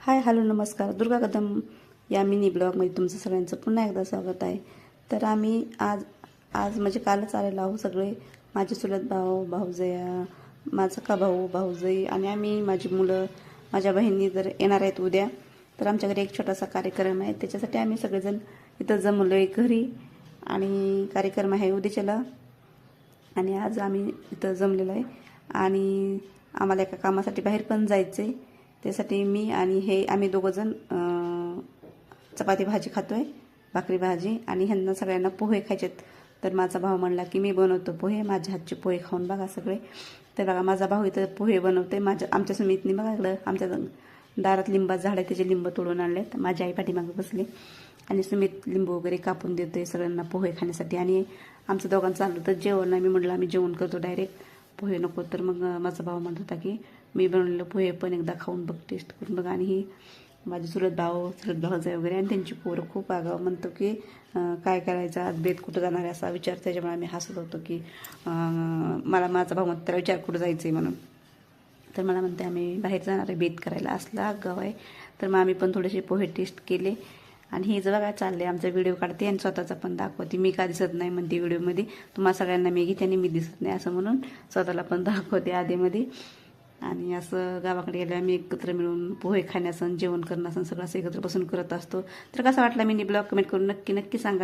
Hi hello नमस्कार. दुर्गा कदम या mini ब्लॉगमध्ये तुमचं सगळ्यांचं पुन्हा एकदा स्वागत आहे. तर आम्ही आज आज म्हणजे कालच आलेलो आहोत सगळे, माझे चुलत भाऊ भाऊजया, माझा का भाऊ भाऊजई आणि आम्ही माझी मुलं माझ्या बहिणी जर येणार आहेत उद्या. तर आमच्या घरी एक छोटासा कार्यक्रम आहे, त्याच्यासाठी आम्ही सगळेजण इथं जमलो आहे घरी आणि कार्यक्रम आहे उद्याच्याला. आणि आज आम्ही इथं जमलेलो आहे आणि आम्हाला एका कामासाठी बाहेर पण जायचं आहे. त्यासाठी मी आणि हे आम्ही दोघंजण चपाती भाजी खातो आहे, भाकरी भाजी, आणि ह्यांना सगळ्यांना पोहे खायचेत. तर माझा भाऊ म्हणला की मी बनवतो पोहे, माझ्या हातचे पोहे खाऊन बघा सगळे. तर बघा माझा भाऊ इथं पोहे बनवते. आमच्या सुमितने बघा इकडं आमच्या दारात लिंबा झाड आहे, त्याचे लिंब तोडून आणलेत. माझी आई पाठीमागे बसली आणि सुमित लिंबू वगैरे कापून देतोय सगळ्यांना पोहे खाण्यासाठी. आणि आमचं दोघांचं चाललं होतं जेवण. मी म्हटलं आम्ही जेवण करतो डायरेक्ट, पोहे नको. तर मग माझा भाऊ म्हणत होता की मी बनवलेलं पोहे पण एकदा खाऊन बघ, टेस्ट करून बघ. आणि ही माझी चुलत भाऊजाई वगैरे आणि त्यांची पोरं खूप आगाव, म्हणतो की काय करायचं आज, बेत कुठं जाणार आहे असा विचार. त्याच्यामुळे आम्ही हसत होतो की माझा भाऊ म्हणतो त्याला विचार कुठं जायचं आहे म्हणून. तर मला म्हणते आम्ही बाहेर जाणार आहे बेत करायला, असला आगाव आहे. तर मग आम्ही पण थोडेसे पोहे टेस्ट केले. आणि हे जर काय चाललंय आमचा व्हिडिओ काढते आणि स्वतःचा पण दाखवते. मी का दिसत नाही म्हणते व्हिडिओमध्ये, तुम्हाला सगळ्यांना मी घेते आणि मी दिसत नाही असं म्हणून स्वतःला पण दाखवते आधीमध्ये. आणि असं गावाकडे गेल्यावर आम्ही एकत्र मिळून पोहे खाण्यासन जेवण करणं सगळं असं एकत्र बसून करत असतो. तर कसा वाटला मिनी ब्लॉग कमेंट करून नक्की नक्की सांगा.